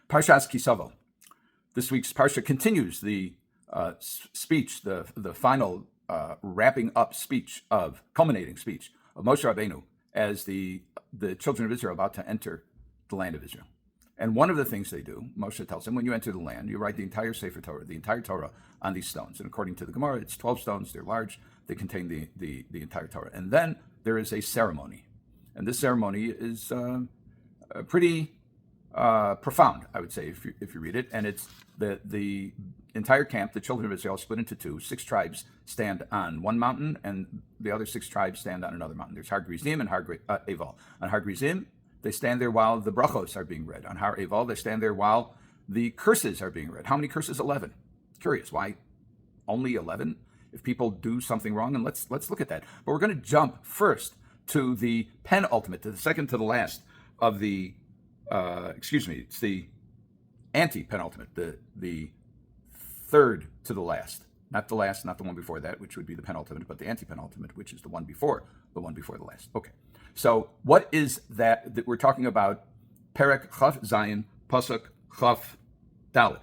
Parshas Savo. This week's Parsha continues the speech, the final wrapping up speech culminating speech of Moshe Rabbeinu as the children of Israel are about to enter the land of Israel. And one of the things they do, Moshe tells them, when you enter the land, you write the entire Sefer Torah, the entire Torah on these stones. And according to the Gemara, it's 12 stones. They're large. They contain the entire Torah. And then there is a ceremony. And this ceremony is pretty profound, I would say, if you read it. And it's the entire camp, the children of Israel, split into two. 6 tribes stand on one mountain, and the other 6 tribes stand on another mountain. There's Har Gerizim and Har Eval. On Har Gerizim, they stand there while the brachos are being read. On Har Eval, they stand there while the curses are being read. How many curses? 11. Curious, why only 11? If people do something wrong, and let's look at that. But we're going to jump first to the penultimate, to the second to the last of the, it's the anti-penultimate, the third to the last. Not the last, not the one before that, which would be the penultimate, but the anti-penultimate, which is the one before the last. Okay. So what is that we're talking about? Perek Chaf Zayin Pasuk Chaf Dalet.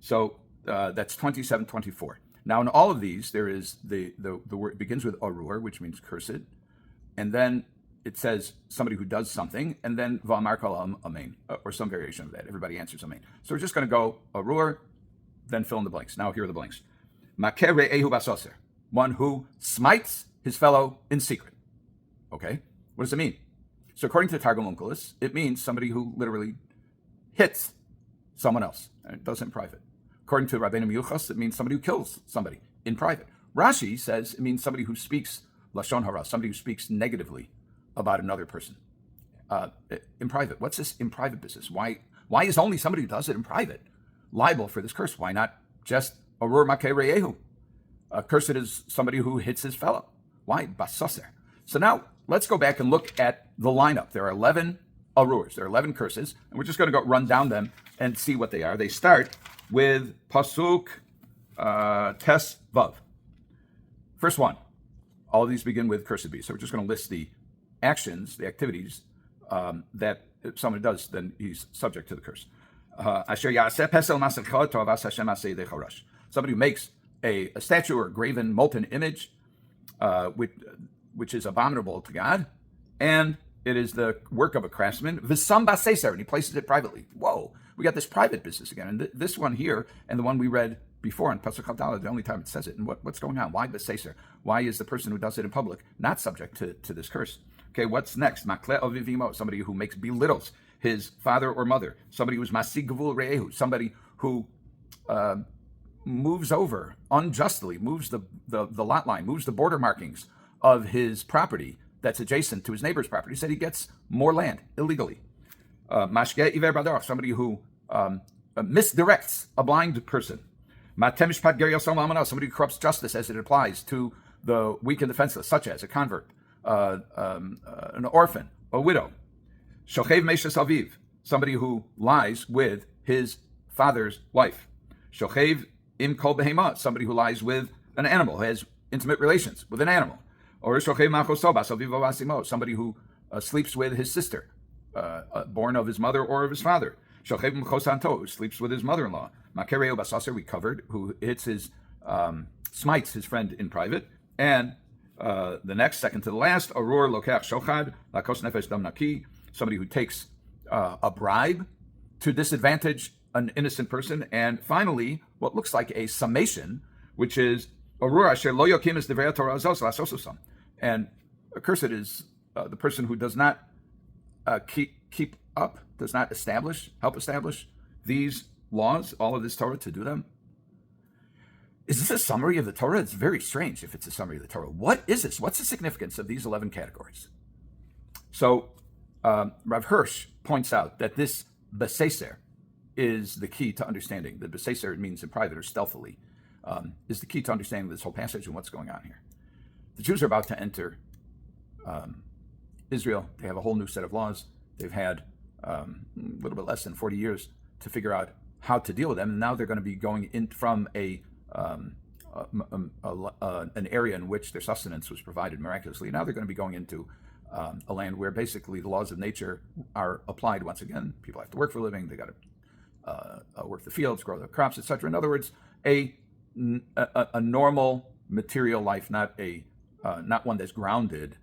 So that's 27-24. Now in all of these, there is the word begins with arur, which means cursed, and then it says somebody who does something, and then va'amar kol amen, or some variation of that. Everybody answers amen. So we're just going to go arur, then fill in the blanks. Now here are the blanks. Makeh re'ehu basoser, one who smites his fellow in secret. Okay, what does it mean? So according to the Targum Onkelos, it means somebody who literally hits someone else and does it in private. According to Rabbi Miyuchas, it means somebody who kills somebody in private. Rashi says it means somebody who speaks lashon hara, somebody who speaks negatively about another person in private. What's this in private business? Why is only somebody who does it in private liable for this curse? Why not just arur makeh re'ehu? Cursed is somebody who hits his fellow. Why basoser? So now let's go back and look at the lineup. There are 11 arurs. There are 11 curses, and we're just going to go run down them and see what they are. They start with pasuk tes vav. First one. All of these begin with cursed be. So we're just going to list the actions, the activities that if someone does, then he's subject to the curse. Somebody who makes a statue or a graven molten image, which is abominable to God, and it is the work of a craftsman, v'sam b'seser, and he places it privately. Whoa, we got this private business again. And this one here, and the one we read before in Pasuk Chavdala, the only time it says it. And what's going on? Why b'seser? Why is the person who does it in public not subject to this curse? Okay, what's next? Makle ovivimo, somebody who belittles his father or mother. Somebody who's masig gavul re'ehu, somebody who moves over unjustly, moves the lot line, moves the border markings of his property that's adjacent to his neighbor's property, said he gets more land illegally. Mashke iver badarach, somebody who misdirects a blind person. Matem mishpat ger yosam almana, somebody who corrupts justice as it applies to the weak and defenseless, such as a convert, an orphan, a widow. Shochev meishes aviv, somebody who lies with his father's wife. Shochev im kol behema, somebody who lies with an animal, who has intimate relations with an animal. Or somebody who sleeps with his sister, born of his mother or of his father. Who sleeps with his mother-in-law. We covered, who hits his Smites, his friend in private. And the next, second to the last, arur lokach shochad lakos nefesh dam naki, somebody who takes a bribe to disadvantage an innocent person. And finally, what looks like a summation, which is arur asher lo yokim es devrei Torah azos lasososam. And accursed is the person who does not keep up, does not help establish these laws, all of this Torah, to do them. Is this a summary of the Torah? It's very strange if it's a summary of the Torah. What is this? What's the significance of these 11 categories? So Rav Hirsch points out that this beseser is the key to understanding. The beseser means in private or stealthily, is the key to understanding this whole passage and what's going on here. The Jews are about to enter Israel. They have a whole new set of laws. They've had a little bit less than 40 years to figure out how to deal with them. And now they're going to be going in from an area in which their sustenance was provided miraculously. Now they're going to be going into a land where basically the laws of nature are applied once again. People have to work for a living. They got to work the fields, grow the crops, etc. In other words, a normal material life, not one that's grounded.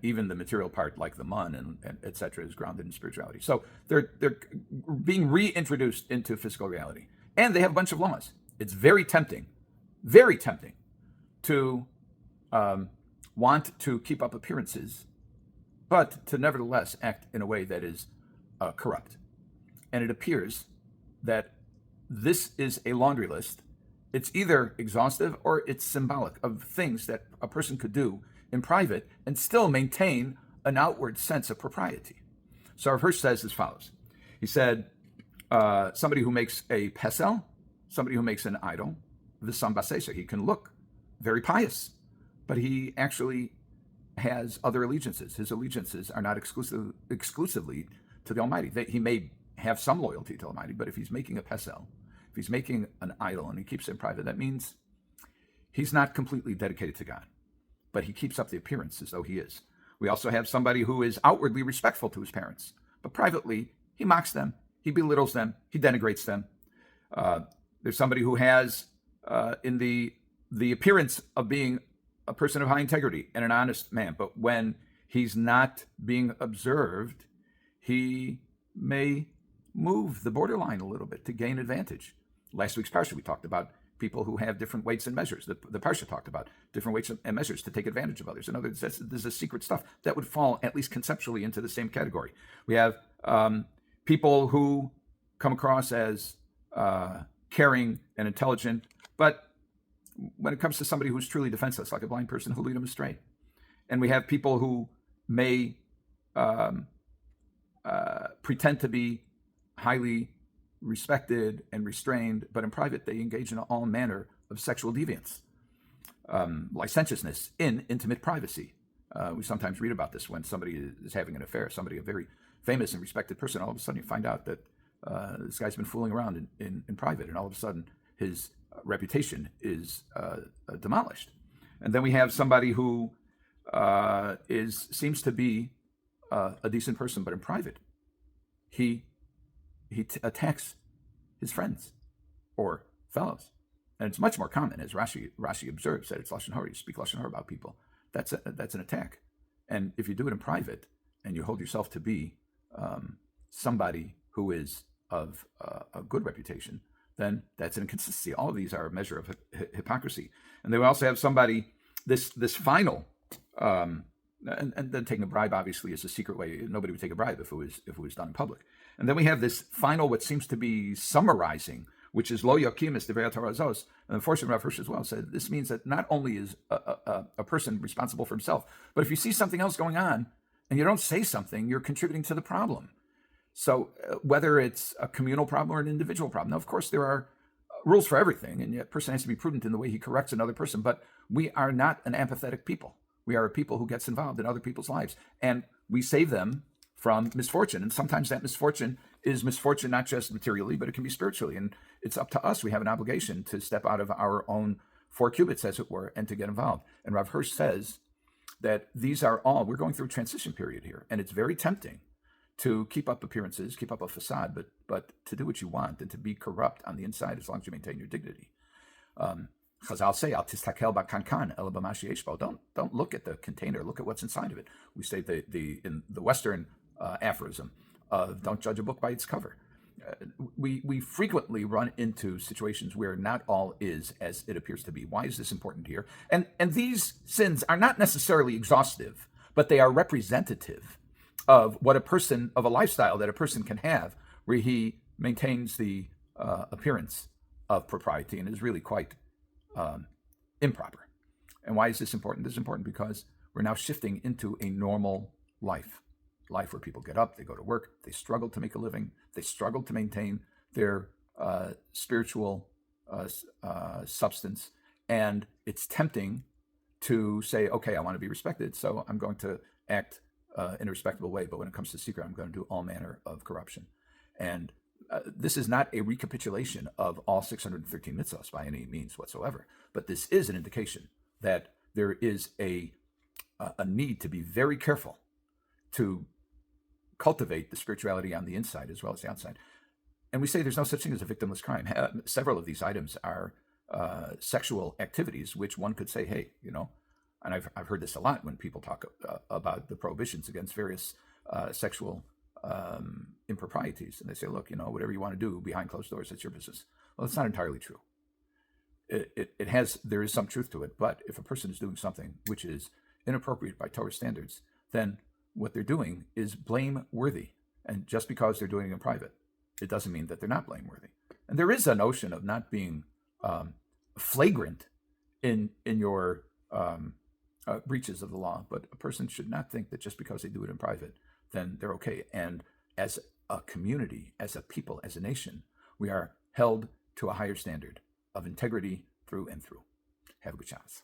Even the material part, like the mun and etc., is grounded in spirituality. So they're being reintroduced into physical reality, and they have a bunch of laws. It's very tempting to want to keep up appearances, but to nevertheless act in a way that is corrupt. And it appears that this is a laundry list. It's either exhaustive or it's symbolic of things that a person could do in private and still maintain an outward sense of propriety. So our verse says as follows. He said, somebody who makes a pesel, somebody who makes an idol, v'sam basesa, he can look very pious, but he actually has other allegiances. His allegiances are not exclusively to the Almighty. He may have some loyalty to the Almighty, but if he's making a pesel, if he's making an idol and he keeps it in private, that means he's not completely dedicated to God, but he keeps up the appearance as though he is. We also have somebody who is outwardly respectful to his parents, but privately he mocks them, he belittles them, he denigrates them. There's somebody who has in the appearance of being a person of high integrity and an honest man, but when he's not being observed, he may move the borderline a little bit to gain advantage. Last week's Parsha, we talked about people who have different weights and measures. The Parsha talked about different weights and measures to take advantage of others. In other words, this is secret stuff that would fall, at least conceptually, into the same category. We have people who come across as caring and intelligent, but when it comes to somebody who's truly defenseless, like a blind person, who lead them astray. And we have people who may pretend to be highly respected and restrained, but in private they engage in all manner of sexual deviance, licentiousness in intimate privacy. We sometimes read about this when somebody is having an affair, a very famous and respected person. All of a sudden you find out that this guy's been fooling around in private, and all of a sudden his reputation is demolished. And then we have somebody who seems to be a decent person, but in private he attacks his friends or fellows. And it's much more common, as Rashi observes, that it's lashon hara. You speak lashon hara about people. That's an attack. And if you do it in private and you hold yourself to be somebody who is of a good reputation, then that's an inconsistency. All of these are a measure of hypocrisy. And they will also have somebody, this final, and then taking a bribe obviously is a secret way. Nobody would take a bribe if it was done in public. And then we have this final, what seems to be summarizing, which is lo yakim es divrei Torah zos. And unfortunately, Rav Hirsch as well said this means that not only is a person responsible for himself, but if you see something else going on and you don't say something, you're contributing to the problem. So whether it's a communal problem or an individual problem, now of course there are rules for everything, and yet a person has to be prudent in the way he corrects another person. But we are not an empathetic people. We are a people who gets involved in other people's lives, and we save them from misfortune. And sometimes that misfortune is misfortune not just materially, but it can be spiritually. And it's up to us. We have an obligation to step out of our own 4 cubits, as it were, and to get involved. And Rav Hirsch says that these are all, we're going through a transition period here, and it's very tempting to keep up appearances, keep up a facade, but to do what you want and to be corrupt on the inside as long as you maintain your dignity. Chazal say, "Al tistakel b'kankan ela b'mashi yeshbo." Don't look at the container. Look at what's inside of it. We say in the Western aphorism of "Don't judge a book by its cover." We frequently run into situations where not all is as it appears to be. Why is this important here? And these sins are not necessarily exhaustive, but they are representative of what of a lifestyle that a person can have, where he maintains the appearance of propriety and is really quite improper. And why is this important? This is important because we're now shifting into a normal life where people get up, they go to work, they struggle to make a living, they struggle to maintain their spiritual substance. And it's tempting to say, okay, I want to be respected, so I'm going to act in a respectable way. But when it comes to secret, I'm going to do all manner of corruption. And this is not a recapitulation of all 613 mitzvahs by any means whatsoever, but this is an indication that there is a need to be very careful to cultivate the spirituality on the inside as well as the outside. And we say there's no such thing as a victimless crime. Several of these items are sexual activities, which one could say, hey, and I've heard this a lot when people talk about the prohibitions against various sexual improprieties. And they say, look, whatever you want to do behind closed doors, that's your business. Well, it's not entirely true. There is some truth to it, but if a person is doing something which is inappropriate by Torah standards, then what they're doing is blameworthy. And just because they're doing it in private, it doesn't mean that they're not blameworthy. And there is a notion of not being flagrant in your breaches of the law, but a person should not think that just because they do it in private, then they're okay. And as a community, as a people, as a nation, we are held to a higher standard of integrity through and through. Have a good chance.